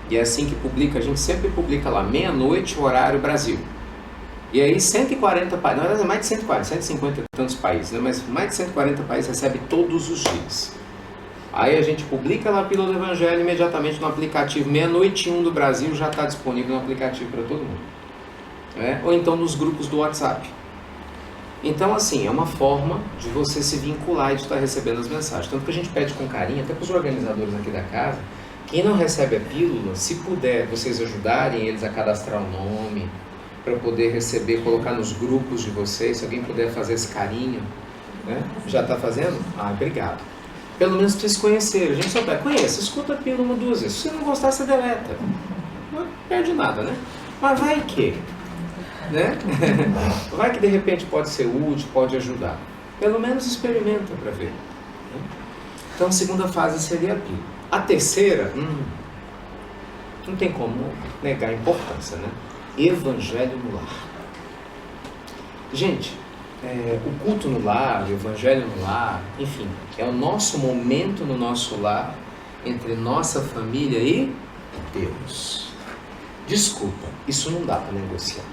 e é assim que publica, a gente sempre publica lá, meia-noite, horário Brasil. E aí 140 países, na verdade é mais de 140, 150 e tantos países, né? Mas mais de 140 países recebe todos os dias. Aí a gente publica lá a pílula do Evangelho imediatamente no aplicativo, meia-noite 1 do Brasil já está disponível no aplicativo para todo mundo. Ou então nos grupos do WhatsApp. Então assim, é uma forma de você se vincular e de estar recebendo as mensagens. Tanto que a gente pede com carinho, até para os organizadores aqui da casa, quem não recebe a pílula, se puder vocês ajudarem eles a cadastrar o nome, para poder receber, colocar nos grupos de vocês, se alguém puder fazer esse carinho, né? Já está fazendo? Ah, obrigado. Pelo menos para vocês conhecerem. A gente só conhece, escuta a pílula 2 vezes. Se você não gostar, você deleta. Não perde nada, né? Mas vai que, né? Vai que de repente pode ser útil, pode ajudar. Pelo menos experimenta para ver. Então a segunda fase seria a pílula. A terceira, não tem como negar a importância, né? Evangelho no lar. Gente, o culto no lar, o evangelho no lar, enfim, é o nosso momento no nosso lar, entre nossa família e Deus. Desculpa, isso não dá para negociar.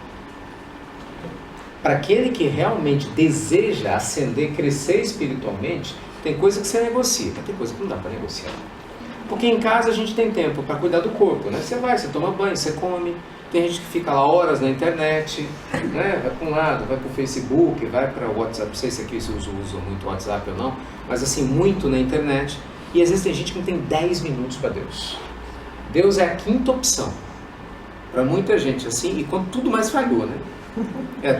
Para aquele que realmente deseja ascender, crescer espiritualmente, tem coisa que você negocia, mas tem coisa que não dá para negociar. Porque em casa a gente tem tempo para cuidar do corpo, né? Você vai, você toma banho, você come. Tem gente que fica lá horas na internet, né? Vai para um lado, vai para o Facebook, vai para o WhatsApp. Não sei se aqui vocês usam muito o WhatsApp ou não, mas assim, muito na internet. E às vezes tem gente que não tem 10 minutos para Deus. Deus é a 5ª opção. Para muita gente assim, e quando tudo mais falhou, né?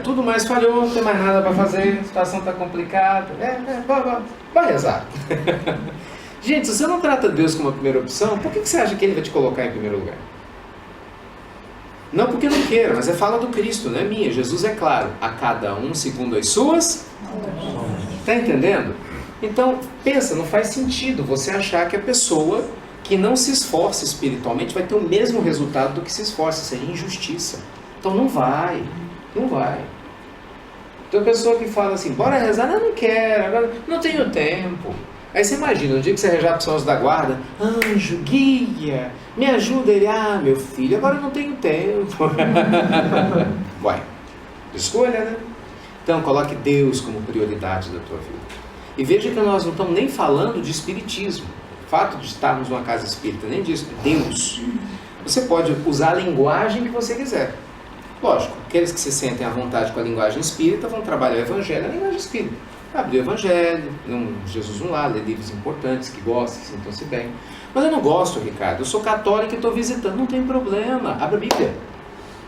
Tudo mais falhou, não tem mais nada para fazer, a situação está complicada. Vai rezar. Gente, se você não trata Deus como a primeira opção, por que você acha que Ele vai te colocar em primeiro lugar? Não porque não queira, mas é fala do Cristo, não é minha. Jesus é claro, a cada um segundo as suas. Está entendendo? Então, pensa, não faz sentido você achar que a pessoa que não se esforça espiritualmente vai ter o mesmo resultado do que se esforça. Seria injustiça. Então não vai. Não vai. Então a pessoa que fala assim, bora rezar, não quero, agora não tenho tempo. Aí você imagina, no dia que você rezar para os anjos da guarda, anjo, guia, me ajuda. Ele, meu filho, agora eu não tenho tempo. Vai. Escolha, né? Então coloque Deus como prioridade da tua vida. E veja que nós não estamos nem falando de espiritismo. O fato de estarmos numa casa espírita, nem disso, Deus. Você pode usar a linguagem que você quiser. Lógico, aqueles que se sentem à vontade com a linguagem espírita vão trabalhar o Evangelho na linguagem espírita. Abrir o Evangelho, Jesus no lar, ler livros importantes, que gostam, sintam-se bem. Mas eu não gosto, Ricardo, eu sou católico e estou visitando, não tem problema, abre a Bíblia.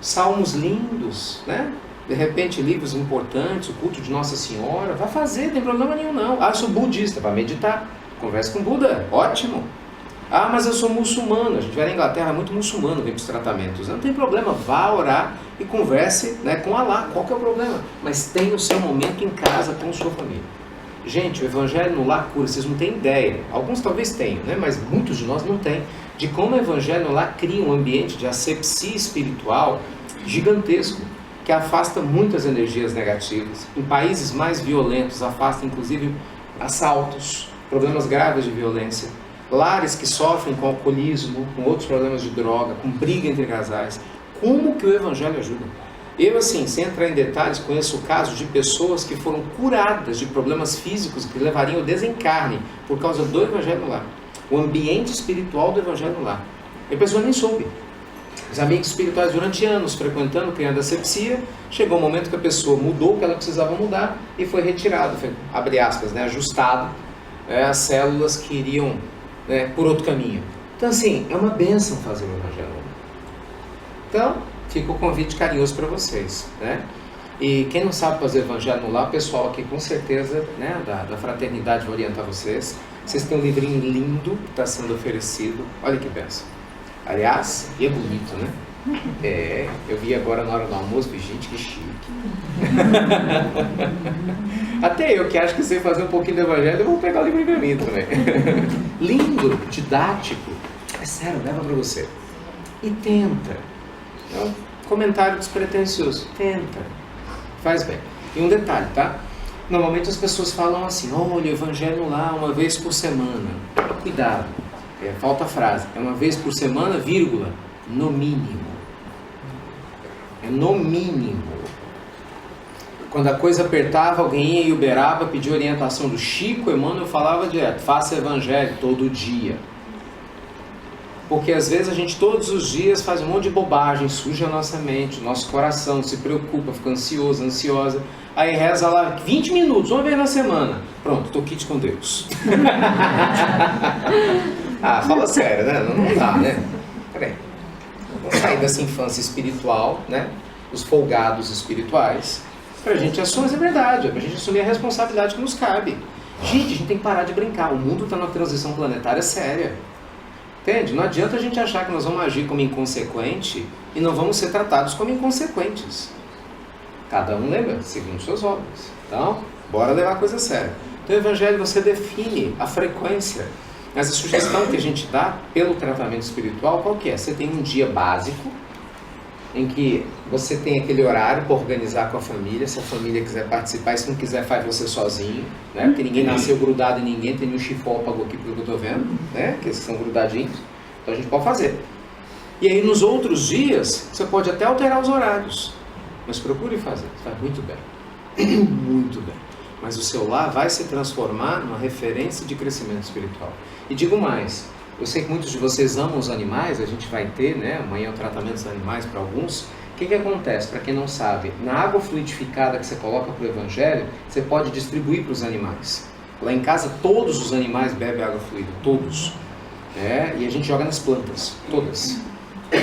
Salmos lindos, né? De repente livros importantes, o culto de Nossa Senhora, vai fazer, não tem problema nenhum não. Eu sou budista, vai meditar, converse com Buda, ótimo. Mas eu sou muçulmano, a gente vai na Inglaterra, é muito muçulmano, vem para os tratamentos. Não tem problema, vá orar e converse, né, com Allah, qual que é o problema? Mas tenha o seu momento em casa com sua família. Gente, o Evangelho no lar cura, vocês não têm ideia, alguns talvez tenham, né, mas muitos de nós não têm, de como o Evangelho no lar cria um ambiente de asepsia espiritual gigantesco, que afasta muitas energias negativas. Em países mais violentos, afasta inclusive assaltos, problemas graves de violência. Lares que sofrem com alcoolismo, com outros problemas de droga, com briga entre casais. Como que o Evangelho ajuda? Eu, assim, sem entrar em detalhes, conheço casos de pessoas que foram curadas de problemas físicos que levariam ao desencarne por causa do Evangelho no lar. O ambiente espiritual do Evangelho no lar. E a pessoa nem soube. Os amigos espirituais durante anos frequentando, criando asepsia, chegou um momento que a pessoa mudou o que ela precisava mudar e foi retirado, foi, abre aspas, né, ajustado as células que iriam por outro caminho. Então assim, é uma bênção fazer o Evangelho. Então, fica o convite carinhoso para vocês, né? E quem não sabe fazer Evangelho no lar, o pessoal aqui com certeza, né, da fraternidade vai orientar vocês. Vocês têm um livrinho lindo que está sendo oferecido, olha que bênção. Aliás, e é bonito, né? Eu vi agora na hora do almoço, gente, que chique. Até eu que acho que sei fazer um pouquinho do Evangelho, eu vou pegar o livro pra mim também. Lindo, didático. É sério, leva pra você. E tenta. É um comentário despretensioso. Tenta. Faz bem. E um detalhe, tá? Normalmente as pessoas falam assim, olha, o Evangelho lá uma vez por semana. Cuidado. Falta a frase. É uma vez por semana, vírgula. No mínimo. É no mínimo. Quando a coisa apertava, alguém ia e uberava, pedia orientação do Chico, Emmanuel falava direto, faça Evangelho todo dia. Porque às vezes a gente todos os dias faz um monte de bobagem, suja a nossa mente, o nosso coração, se preocupa, fica ansioso, ansiosa. Aí reza lá 20 minutos, uma vez na semana. Pronto, tô kit com Deus. Fala sério, né? Não dá, né? Peraí. Vamos sair dessa infância espiritual, né? Os folgados espirituais. Pra gente assumir, é verdade, pra gente assumir a responsabilidade que nos cabe. Gente, a gente tem que parar de brincar. O mundo está numa transição planetária séria. Entende? Não adianta a gente achar que nós vamos agir como inconsequente e não vamos ser tratados como inconsequentes. Cada um lembra, segundo suas obras. Então, bora levar a coisa a sério. Então, o Evangelho, você define a frequência. Mas a sugestão que a gente dá pelo tratamento espiritual, qual que é? Você tem um dia básico, em que você tem aquele horário para organizar com a família, se a família quiser participar, se não quiser faz você sozinho, né? Porque ninguém nasceu grudado em ninguém, tem um chifópago aqui pelo que eu estou vendo, né? Que esses são grudadinhos, então a gente pode fazer. E aí nos outros dias, você pode até alterar os horários, mas procure fazer, faz muito bem, muito bem. Mas o seu lar vai se transformar numa referência de crescimento espiritual. E digo mais, eu sei que muitos de vocês amam os animais, a gente vai ter, né, amanhã o tratamento dos animais para alguns. O que acontece, para quem não sabe? Na água fluidificada que você coloca para o Evangelho, você pode distribuir para os animais. Lá em casa todos os animais bebem água fluida, todos. E a gente joga nas plantas, todas. A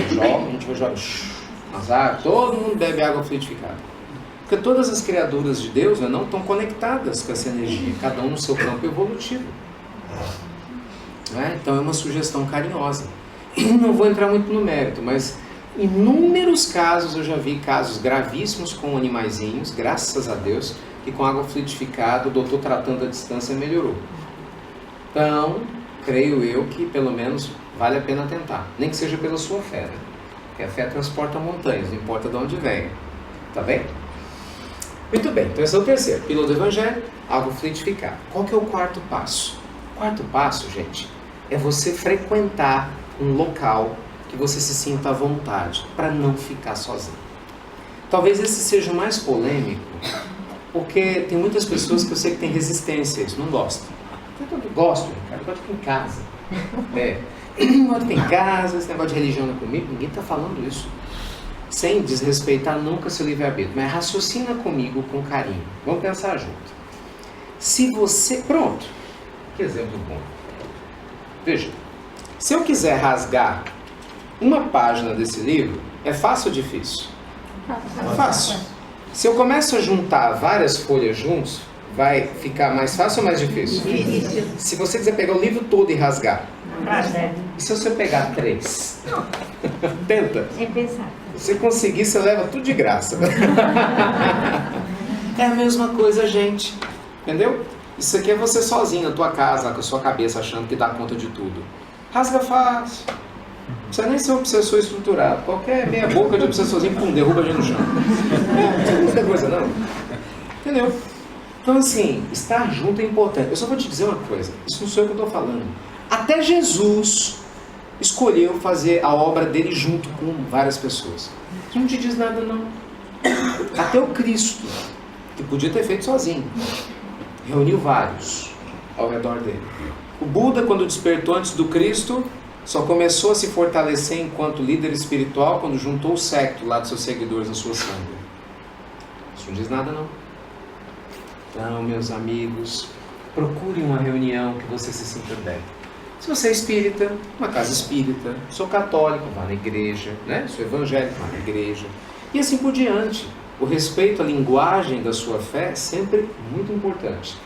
gente vai jogar. Todo mundo bebe água fluidificada. Porque todas as criaturas de Deus não estão conectadas com essa energia, cada um no seu campo evolutivo. Então é uma sugestão carinhosa. Não vou entrar muito no mérito, mas inúmeros casos eu já vi casos gravíssimos com animaizinhos, graças a Deus, que com água fluidificada o doutor tratando a distância melhorou. Então, creio eu que pelo menos vale a pena tentar, nem que seja pela sua fé, né? Porque a fé transporta montanhas, não importa de onde vem. Tá bem? Muito bem, então esse é o terceiro. Pílula do Evangelho, água fluidificada. Qual que é o quarto passo? O quarto passo, gente, é você frequentar um local que você se sinta à vontade, para não ficar sozinho. Talvez esse seja o mais polêmico, porque tem muitas pessoas que eu sei que têm resistência a isso, não gostam. Eu gosto, cara, eu gosto de ficar em casa. Eu gosto de ficar em casa, esse negócio de religião não é comigo, ninguém está falando isso. Sem desrespeitar nunca seu livre-arbítrio, mas raciocina comigo com carinho. Vamos pensar junto. Se você... Pronto. Que exemplo bom. Veja. Se eu quiser rasgar uma página desse livro, é fácil ou difícil? Fácil. Se eu começo a juntar várias folhas juntos, vai ficar mais fácil ou mais difícil? Difícil. Se você quiser pegar o livro todo e rasgar, Rasga. e se você pegar 3? Tenta. É pesado. Se você conseguir, você leva tudo de graça. É a mesma coisa, gente. Entendeu? Isso aqui é você sozinho na tua casa, com a sua cabeça, achando que dá conta de tudo. Rasga fácil. Não precisa nem ser um obsessor estruturado. Qualquer meia boca de obsessorzinho, pum, derruba a gente no chão. Não tem muita coisa, não. Entendeu? Então, assim, estar junto é importante. Eu só vou te dizer uma coisa. Isso não sou eu que estou falando. Até Jesus escolheu fazer a obra dele junto com várias pessoas. Isso não te diz nada, não. Até o Cristo, que podia ter feito sozinho, reuniu vários ao redor dele. O Buda, quando despertou antes do Cristo, só começou a se fortalecer enquanto líder espiritual quando juntou o séquito lá dos seus seguidores na sua sombra. Isso não diz nada, não. Então, meus amigos, procure uma reunião que você se sinta bem. Se você é espírita, uma casa espírita. Sou católico, vá na igreja, né? Sou evangélico, vá na igreja. E assim por diante. O respeito à linguagem da sua fé é sempre muito importante.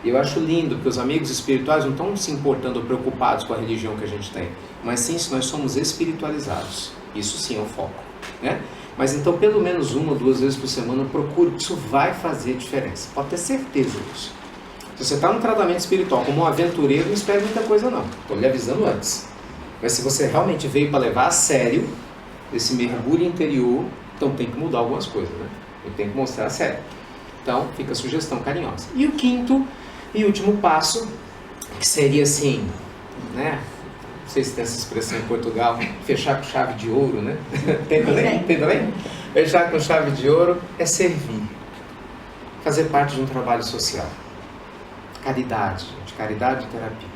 E eu acho lindo que os amigos espirituais não estão se importando ou preocupados com a religião que a gente tem, mas sim se nós somos espiritualizados. Isso sim é o foco, né? Mas então pelo menos 1 ou 2 vezes por semana procure, isso vai fazer diferença. Pode ter certeza disso. Se você está no tratamento espiritual como um aventureiro, não espere muita coisa não. Estou lhe avisando antes. Mas se você realmente veio para levar a sério esse mergulho interior, então tem que mudar algumas coisas, né? Eu tenho que mostrar a sério. Então fica a sugestão carinhosa. E o quinto e último passo, que seria assim, né? Não sei se tem essa expressão em Portugal, fechar com chave de ouro, né? Tem também? Fechar com chave de ouro é servir. Fazer parte de um trabalho social. Caridade, gente. Caridade e terapia.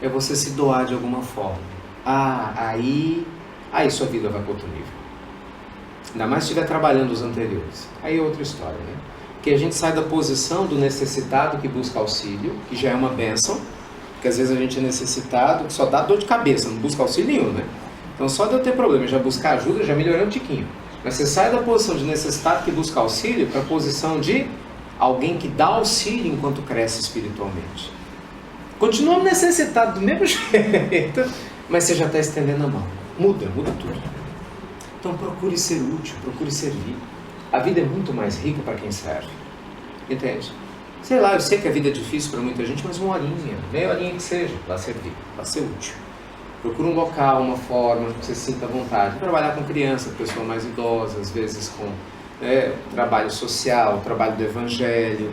É você se doar de alguma forma. Aí sua vida vai para outro nível. Ainda mais se estiver trabalhando os anteriores. Aí é outra história, né? Que a gente sai da posição do necessitado que busca auxílio, que já é uma bênção, porque às vezes a gente é necessitado, que só dá dor de cabeça, não busca auxílio nenhum, né? Então só de eu ter problema, já buscar ajuda, já melhorou um tiquinho. Mas você sai da posição de necessitado que busca auxílio para a posição de alguém que dá auxílio enquanto cresce espiritualmente. Continua necessitado do mesmo jeito, mas você já está estendendo a mão. Muda tudo. Então procure ser útil, procure servir. A vida é muito mais rica para quem serve. Entende? Sei lá, eu sei que a vida é difícil para muita gente, mas uma horinha, meia horinha que seja, para servir, para ser útil. Procure um local, uma forma, que você se sinta à vontade. Trabalhar com criança, pessoa mais idosa, às vezes com trabalho social, trabalho do evangelho.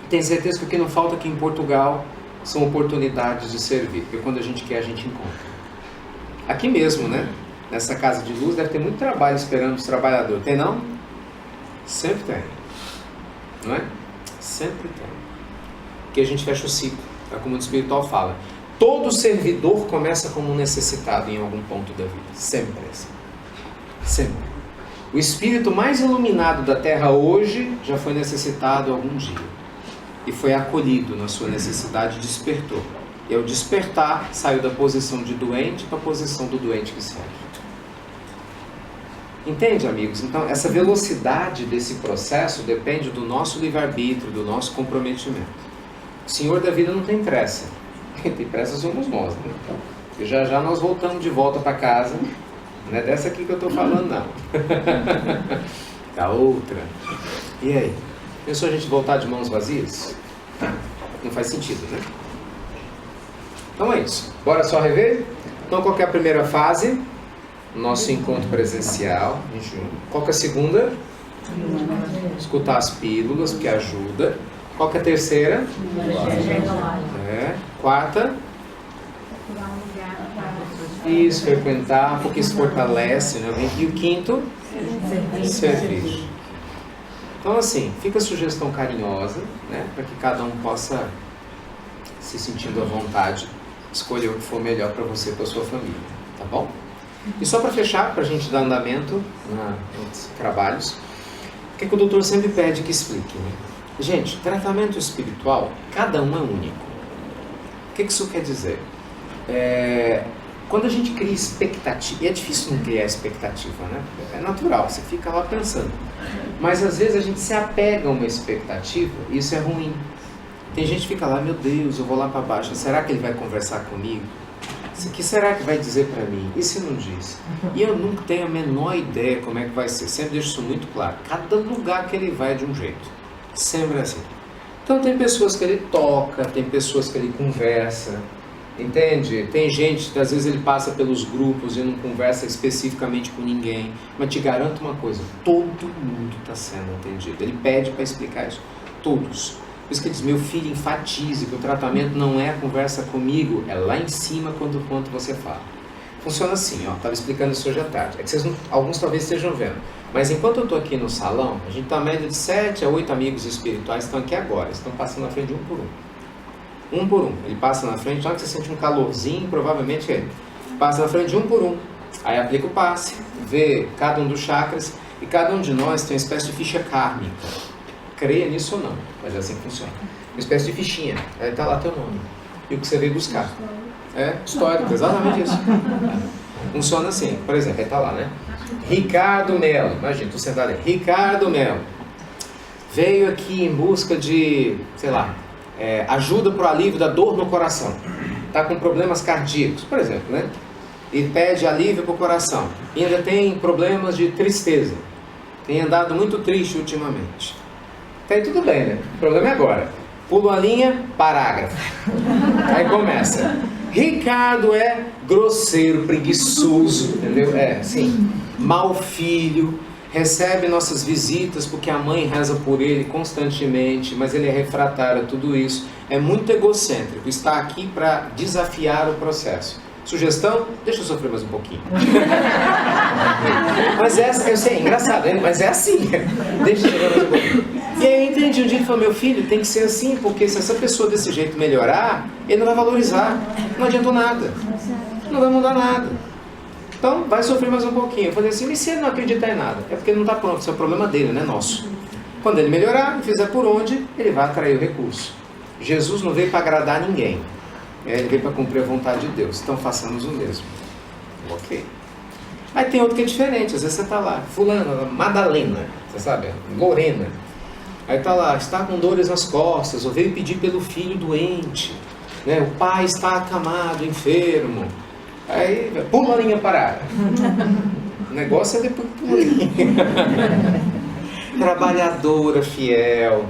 Tenho certeza que o que não falta aqui em Portugal são oportunidades de servir, porque quando a gente quer, a gente encontra. Aqui mesmo, né? Nessa casa de luz deve ter muito trabalho esperando os trabalhadores. Tem não? Sempre tem. Não é? Sempre tem. Porque a gente fecha o ciclo. É como o espiritual fala. Todo servidor começa como um necessitado em algum ponto da vida. Sempre assim. Sempre. O espírito mais iluminado da Terra hoje já foi necessitado algum dia. E foi acolhido na sua necessidade e despertou. E ao despertar, saiu da posição de doente para a posição do doente que serve. Entende, amigos? Então, essa velocidade desse processo depende do nosso livre-arbítrio, do nosso comprometimento. O Senhor da vida não tem pressa. Quem tem pressa somos nós, né? E já já nós voltamos de volta para casa. Não é dessa aqui que eu estou falando, não. Da outra. E aí? Pensou a gente voltar de mãos vazias? Não faz sentido, né? Então é isso. Bora só rever? Então, qual que é a primeira fase? Nosso encontro presencial. Qual que é a segunda? Escutar as pílulas, porque ajuda. Qual que é a terceira? Quarta? Isso, frequentar, porque isso fortalece, né? E o quinto? Serviço. Então, assim, fica a sugestão carinhosa, né? Para que cada um possa, se sentindo à vontade, escolher o que for melhor para você e para sua família, tá bom? E só para fechar, para a gente dar andamento nos trabalhos, o que o doutor sempre pede que explique, né? Gente, tratamento espiritual, cada um é único. O que isso quer dizer? Quando a gente cria expectativa, e é difícil não criar expectativa, né? É natural, você fica lá pensando. Mas às vezes a gente se apega a uma expectativa e isso é ruim. Tem gente que fica lá, meu Deus, eu vou lá para baixo, será que ele vai conversar comigo? O que será que vai dizer para mim? E se não diz? E eu nunca tenho a menor ideia como é que vai ser. Sempre deixo isso muito claro. Cada lugar que ele vai é de um jeito. Sempre assim. Então tem pessoas que ele toca, tem pessoas que ele conversa. Entende? Tem gente que às vezes ele passa pelos grupos e não conversa especificamente com ninguém. Mas te garanto uma coisa, todo mundo está sendo atendido. Ele pede para explicar isso. Todos. Por isso que ele diz, meu filho, enfatize que o tratamento não é a conversa comigo, é lá em cima quanto você fala. Funciona assim, ó, estava explicando isso hoje à tarde. É que vocês alguns talvez estejam vendo. Mas enquanto eu estou aqui no salão, a gente está a média de 7 a 8 amigos espirituais que estão aqui agora. Estão passando na frente de um por um. Um por um. Ele passa na frente, na hora que você sente um calorzinho, provavelmente ele passa na frente de um por um. Aí aplica o passe, vê cada um dos chakras e cada um de nós tem uma espécie de ficha kármica. Creia nisso ou não, mas é assim que funciona. Uma espécie de fichinha, aí está lá teu nome e o que você veio buscar. É histórico, exatamente isso. Funciona assim, por exemplo, aí está lá, né? Ricardo Melo, imagina, estou sentado aí. Ricardo Melo veio aqui em busca de, sei lá, ajuda para o alívio da dor no coração. Está com problemas cardíacos, por exemplo, né? E pede alívio para o coração. E ainda tem problemas de tristeza. Tem andado muito triste ultimamente. Tá aí tudo bem, né? O problema é agora. Pula a linha, parágrafo. Aí começa. Ricardo é grosseiro, preguiçoso, entendeu? Sim. Mau filho, recebe nossas visitas porque a mãe reza por ele constantemente, mas ele é refratário a tudo isso. É muito egocêntrico, está aqui para desafiar o processo. Sugestão? Deixa eu sofrer mais um pouquinho. Mas eu sei, é engraçado, mas é assim. Deixa eu sofrer mais um pouquinho. E aí eu entendi um dia, ele falou, meu filho, tem que ser assim, porque se essa pessoa desse jeito melhorar, ele não vai valorizar. Não adiantou nada. Não vai mudar nada. Então, vai sofrer mais um pouquinho. Eu falei assim, mas se ele não acreditar em nada? É porque ele não está pronto, isso é o problema dele, não é nosso. Quando ele melhorar e fizer por onde, ele vai atrair o recurso. Jesus não veio para agradar ninguém. Ele veio para cumprir a vontade de Deus. Então façamos o mesmo. Ok. Aí tem outro que é diferente. Às vezes você está lá, fulana, Madalena, você sabe, Lorena. Aí está lá, está com dores nas costas, ou veio pedir pelo filho doente, né? O pai está acamado, enfermo. Aí pula a linha parada. O negócio é depois pula a linha. Trabalhadora, fiel,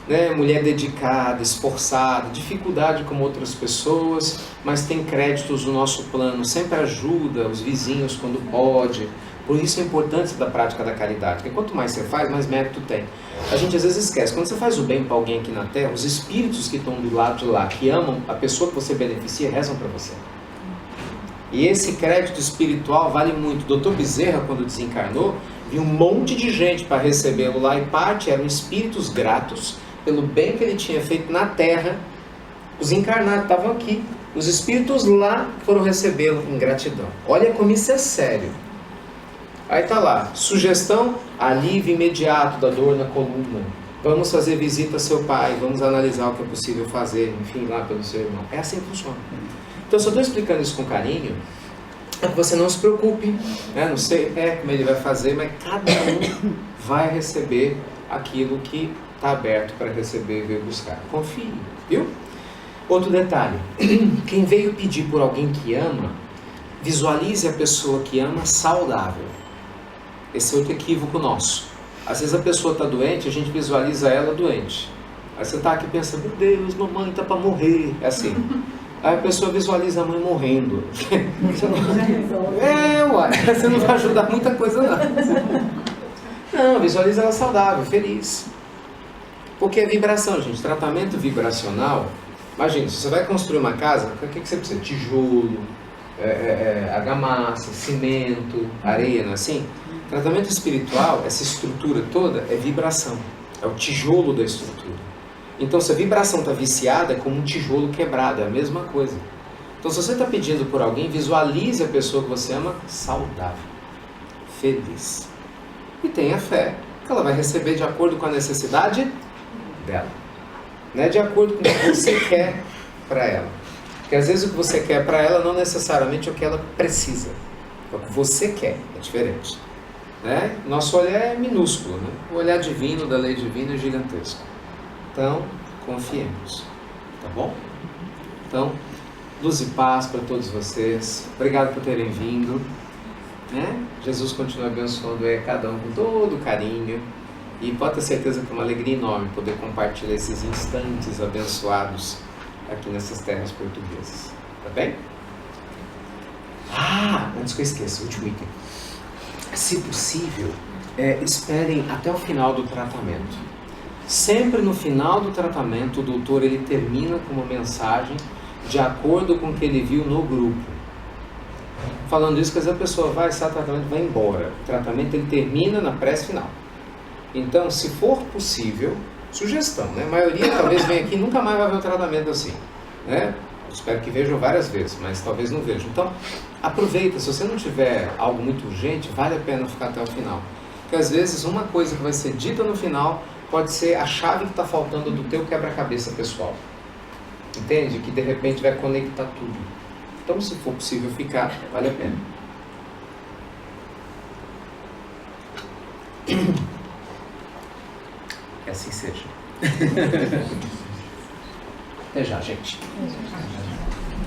né? Mulher dedicada, esforçada, dificuldade como outras pessoas, mas tem créditos no nosso plano, sempre ajuda os vizinhos quando pode. Por isso a importância da prática da caridade, porque quanto mais você faz, mais mérito tem. A gente às vezes esquece, quando você faz o bem para alguém aqui na Terra, os espíritos que estão do lado de lá, que amam a pessoa que você beneficia, rezam para você. E esse crédito espiritual vale muito. O Dr. Bezerra, quando desencarnou, viu um monte de gente para recebê-lo lá, e parte eram espíritos gratos pelo bem que ele tinha feito na Terra. Os encarnados estavam aqui, os espíritos lá foram recebê-lo em gratidão. Olha como isso é sério. Aí está lá, sugestão, alívio imediato da dor na coluna. Vamos fazer visita ao seu pai, vamos analisar o que é possível fazer, enfim, lá pelo seu irmão. É assim que funciona. Então, eu só estou explicando isso com carinho, Você não se preocupe, né? Não sei como ele vai fazer, mas cada um vai receber aquilo que está aberto para receber e veio buscar. Confie, viu? Outro detalhe, quem veio pedir por alguém que ama, visualize a pessoa que ama saudável. Esse é outro equívoco nosso. Às vezes a pessoa está doente, a gente visualiza ela doente. Aí você está aqui pensando, meu Deus, mamãe está para morrer. É assim. Aí a pessoa visualiza a mãe morrendo. Você não vai ajudar muita coisa não. Não, visualiza ela saudável, feliz. Porque é vibração, gente. Tratamento vibracional. Imagina, se você vai construir uma casa, o que você precisa? Tijolo, argamassa, cimento, areia, não é assim? Tratamento espiritual, essa estrutura toda é vibração. É o tijolo da estrutura. Então, se a vibração está viciada, é como um tijolo quebrado, é a mesma coisa. Então, se você está pedindo por alguém, visualize a pessoa que você ama saudável, feliz. E tenha fé que ela vai receber de acordo com a necessidade dela. Não é de acordo com o que você quer para ela. Porque às vezes o que você quer para ela não necessariamente é o que ela precisa. É o que você quer, é diferente. Né? Nosso olhar é minúsculo, né? O olhar divino, da lei divina, é gigantesco. Então, confiemos, tá bom? Então, luz e paz para todos vocês. Obrigado por terem vindo. Né? Jesus continua abençoando cada um com todo carinho. E pode ter certeza que é uma alegria enorme poder compartilhar esses instantes abençoados aqui nessas terras portuguesas. Tá bem? Antes que eu esqueça, o último item. Se possível, esperem até o final do tratamento. Sempre no final do tratamento, o doutor ele termina com uma mensagem de acordo com o que ele viu no grupo. Falando isso, quer dizer, a pessoa vai, sai do tratamento, vai embora. O tratamento ele termina na prece final. Então, se for possível, sugestão, né? A maioria talvez venha aqui e nunca mais vai ver o tratamento assim, né? Espero que vejam várias vezes, mas talvez não vejam. Então, aproveita, se você não tiver algo muito urgente, vale a pena ficar até o final. Porque às vezes uma coisa que vai ser dita no final pode ser a chave que está faltando do teu quebra-cabeça pessoal. Entende? Que de repente vai conectar tudo. Então, se for possível ficar, vale a pena. Que assim seja. Até já, gente.